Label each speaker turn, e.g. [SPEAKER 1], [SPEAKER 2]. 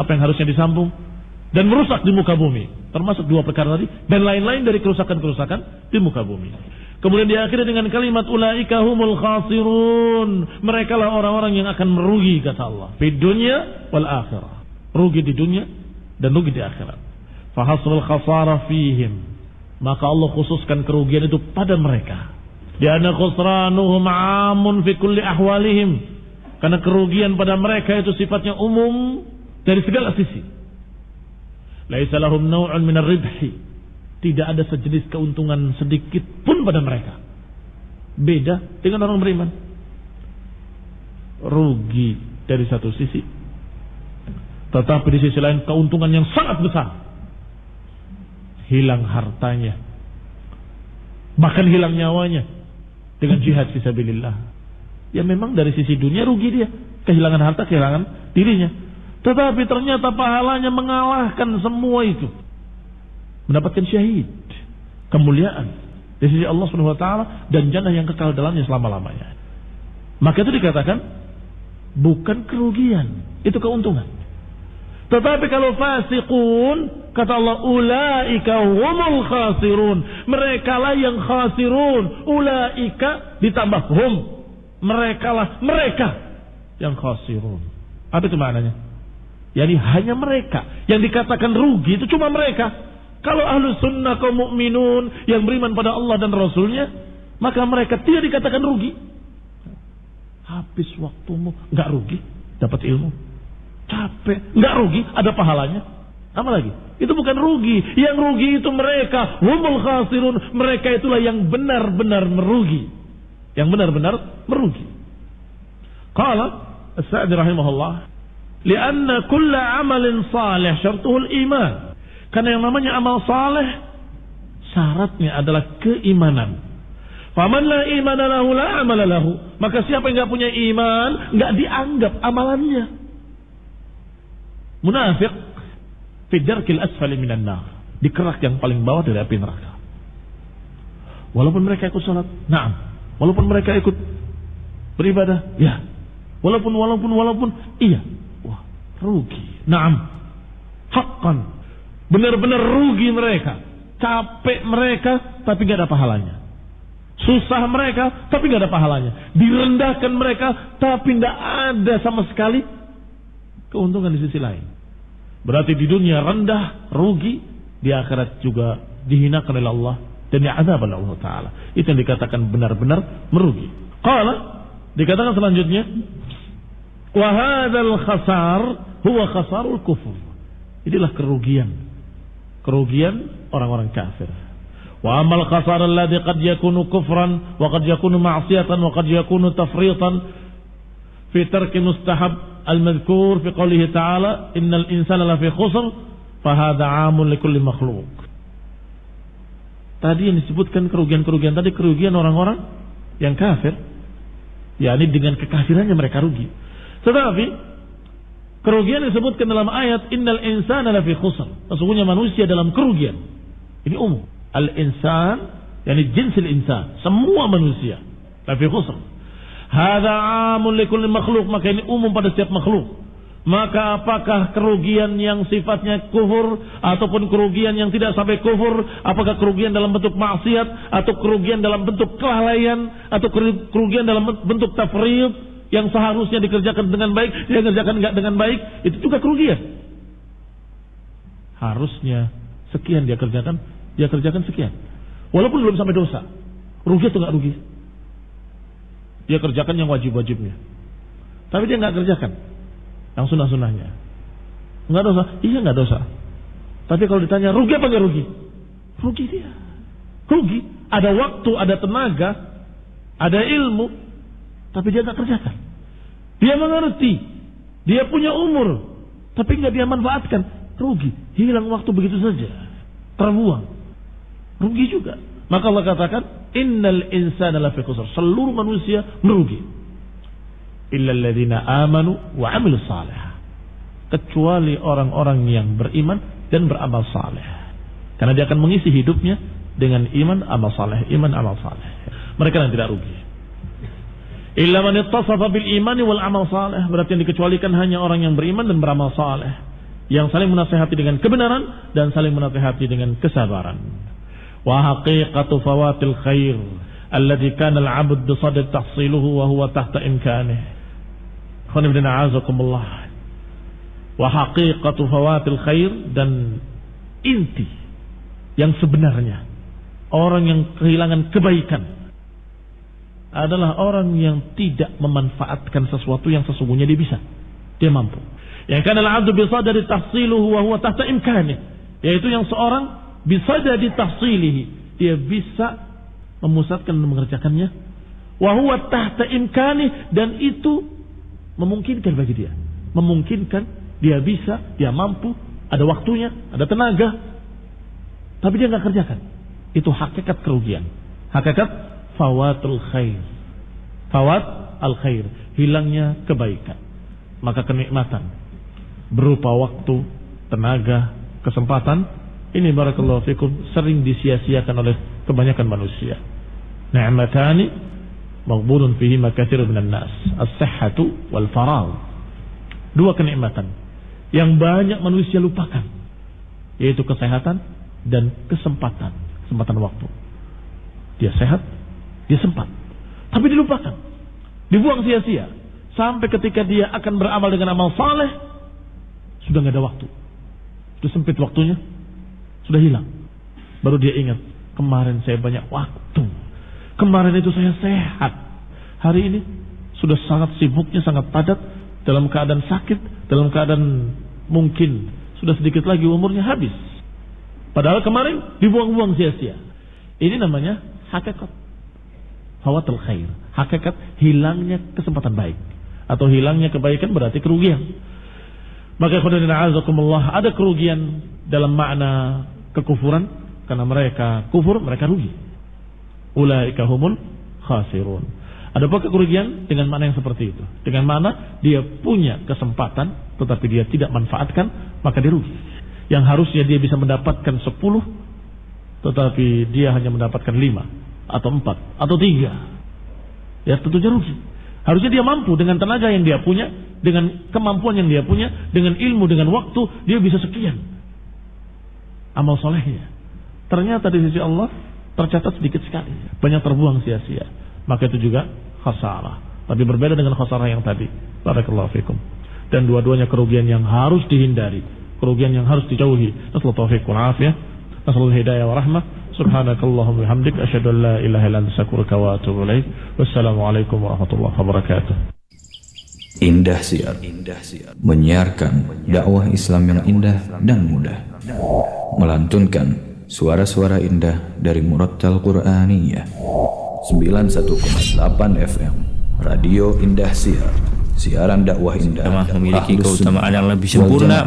[SPEAKER 1] apa yang harusnya disambung, dan merusak di muka bumi. Termasuk dua perkara tadi dan lain-lain dari kerusakan-kerusakan di muka bumi. Kemudian diakhiri dengan kalimat ulaika humul khasirun. Mereka lah orang-orang yang akan merugi, kata Allah, di dunia wal akhirah. Rugi di dunia dan rugi di akhirat. Fahasul khasara fihim. Maka Allah khususkan kerugian itu pada mereka. Lianna khusranuhum 'amun fi kulli ahwalihim. Karena kerugian pada mereka itu sifatnya umum dari segala sisi. Laisa lahum naw'un min ar-ribhi. Tidak ada sejenis keuntungan sedikit pun pada mereka. Beda dengan orang beriman. Rugi dari satu sisi, tetapi di sisi lain keuntungan yang sangat besar. Hilang hartanya, bahkan hilang nyawanya dengan jihad fisabilillah. Ya memang dari sisi dunia rugi dia, kehilangan harta, kehilangan dirinya. Tetapi ternyata pahalanya mengalahkan semua itu. Mendapatkan syahid, kemuliaan di sisi Allah Subhanahu wa taala dan jannah yang kekal dalamnya selama-lamanya. Maka itu dikatakan bukan kerugian, itu keuntungan. Tetapi kalau fasiqun, kata Allah, ulaika humul khasirun. Mereka lah yang khasirun. Ulaika ditambah hum. Mereka lah mereka yang khasirun. Apa itu maknanya? Yani hanya mereka yang dikatakan rugi, itu cuma mereka. Kalau ahlu sunnah kaum mukminun yang beriman pada Allah dan Rasulnya, maka mereka tidak dikatakan rugi. Habis waktumu, nggak rugi, dapat ilmu. Capek, nggak rugi, ada pahalanya. Apa lagi? Itu bukan rugi. Yang rugi itu mereka. Humul khasirun. Mereka itulah yang benar-benar merugi. Yang benar-benar merugi. Qala As-Sa'di rahimahullah, lianna kulla amalin salih syartuhul iman. Karena yang namanya amal saleh syaratnya adalah keimanan. Faman la imana lahu la amala lahu. Maka siapa yang nggak punya iman, nggak dianggap amalannya. Munafik fi darkil asfali minan nar, di kerak yang paling bawah dari api neraka. Walaupun mereka ikut salat, na'am. Walaupun mereka ikut beribadah, ya. Walaupun iya. Wah, rugi. Na'am. Haqqan. Benar-benar rugi mereka. Capek mereka tapi gak ada pahalanya. Susah mereka tapi gak ada pahalanya. Direndahkan mereka tapi gak ada sama sekali keuntungan di sisi lain. Berarti di dunia rendah, rugi, di akhirat juga dihinakan oleh Allah dan diazab oleh Allah Ta'ala. Itu yang dikatakan benar-benar merugi. Qala, dikatakan selanjutnya, wa hadzal khasar huwa khasarul kufur. Inilah kerugian orang-orang kafir. Wa amal khasar alladhi qad yakunu kufran wa qad yakunu ma'siyatan wa qad yakunu tafritan fi tarki mustahab al-madhkur fi qawlihi ta'ala innal insana lafi khusr fa hadha 'amun li kulli makhluq. Tadi yang disebutkan kerugian-kerugian tadi kerugian orang-orang yang kafir, yakni dengan kekafirannya mereka rugi. Tetapi kerugian disebutkan dalam ayat innal insana lafi khusr, sesungguhnya manusia dalam kerugian. Ini umum. Al-insan yakni jinsil insan, semua manusia lafi khusr. Hadza 'amun li kulli makhluk, maka ini umum pada setiap makhluk. Maka apakah kerugian yang sifatnya kufur ataupun kerugian yang tidak sampai kufur, apakah kerugian dalam bentuk maksiat atau kerugian dalam bentuk kelalaian atau kerugian dalam bentuk tafrid yang seharusnya dikerjakan dengan baik dia kerjakan enggak dengan baik, itu juga kerugian. Harusnya sekian dia kerjakan sekian. Walaupun belum sampai dosa. Rugi atau enggak rugi? Dia kerjakan yang wajib-wajibnya. Tapi dia enggak kerjakan yang sunnah-sunnahnya. Enggak dosa? Iya enggak dosa. Tapi kalau ditanya rugi apa enggak rugi? Rugi dia. Rugi. Ada waktu, ada tenaga, ada ilmu, tapi dia enggak kerjakan. Dia mengerti, dia punya umur, tapi enggak dia manfaatkan. Rugi. Hilang waktu begitu saja. Terbuang. Rugi juga. Maka Allah katakan, innal insana lafi khusr. Seluruh manusia merugi. Illa alladhina amanu wa 'amilus salih. Kecuali orang-orang yang beriman dan beramal saleh. Karena dia akan mengisi hidupnya dengan iman, amal saleh, iman, amal saleh. Mereka yang tidak rugi. Illa man ittasafa bil imani wal amal saleh. Berarti yang dikecualikan hanya orang yang beriman dan beramal saleh. yang saling menasihati dengan kebenaran dan saling menasihati dengan kesabaran. Wa haqiqatu fawatil khair alladhi kana al-'abd bisadr tahsiluhu wa huwa tahta imkanihi. Khonibna a'azakumullah. Wa haqiqatu fawatil khair, dan inti yang sebenarnya orang yang kehilangan kebaikan adalah orang yang tidak memanfaatkan sesuatu yang sesungguhnya dia bisa, dia mampu. Yang kana al-'abdu bisadri tahsiluhu wa huwa tahta imkanihi, yaitu yang seorang bisadri tahsilihi, dia bisa memusatkan dan mengerjakannya, wa huwa tahta imkanihi, dan itu memungkinkan bagi dia, memungkinkan, dia bisa, dia mampu, ada waktunya, ada tenaga, tapi dia nggak kerjakan. Itu hakikat kerugian, hakikat fawatul khair, fawat al khair, hilangnya kebaikan. Maka kenikmatan berupa waktu, tenaga, kesempatan, ini barakallahu fikum sering disia-siakan oleh kebanyakan manusia. Ni'matani maghbunun fihi katsirun minan nas, as-sihhatu wal faragh. Dua kenikmatan yang banyak manusia lupakan, yaitu kesehatan dan kesempatan waktu. Dia sehat, dia sempat, tapi dilupakan, dibuang sia-sia, sampai ketika dia akan beramal dengan amal saleh sudah nggak ada waktu, sudah sempit waktunya, sudah hilang. Baru dia ingat, kemarin saya banyak waktu, kemarin itu saya sehat, hari ini sudah sangat sibuknya, sangat padat, dalam keadaan sakit, dalam keadaan mungkin sudah sedikit lagi umurnya habis, padahal kemarin dibuang-buang sia-sia. Ini namanya hakikat fawatul khair, hakikat hilangnya kesempatan baik, atau hilangnya kebaikan berarti kerugian. Maka khonibna a'azakumullah, ada kerugian dalam makna kekufuran, karena mereka kufur, mereka rugi. Ulaika humul khasirun. Ada pula kerugian dengan makna yang seperti itu, dengan makna dia punya kesempatan tetapi dia tidak manfaatkan, maka dia rugi. Yang harusnya dia bisa mendapatkan 10, tetapi dia hanya mendapatkan 5 atau 4 atau 3. Ya tentunya rugi. Harusnya dia mampu dengan tenaga yang dia punya, dengan kemampuan yang dia punya, dengan ilmu, dengan waktu, dia bisa sekian amal solehnya. Ternyata di sisi Allah tercatat sedikit sekali, banyak terbuang sia-sia. Maka itu juga khasarah, tapi berbeda dengan khasarah yang tadi. Barakallahu fikum. Dan dua-duanya kerugian yang harus dihindari, kerugian yang harus dijauhi. Nasallahu taufiq wal afiyah, nasallahu hidayah wa rahmah. Subhanakallahumma bihamdik, asyhadu an la ilaha illa anta, astaghfiruka wa atubu ilaik. Wassalamualaikum warahmatullahi wabarakatuh.
[SPEAKER 2] Indah Siar menyiarkan dakwah Islam yang indah dan mudah, melantunkan suara-suara indah dari Murattal Qur'aniyah. 91,8 FM Radio Indah Siar, siaran dakwah indah
[SPEAKER 3] memiliki keutamaan yang lebih sempurna, maka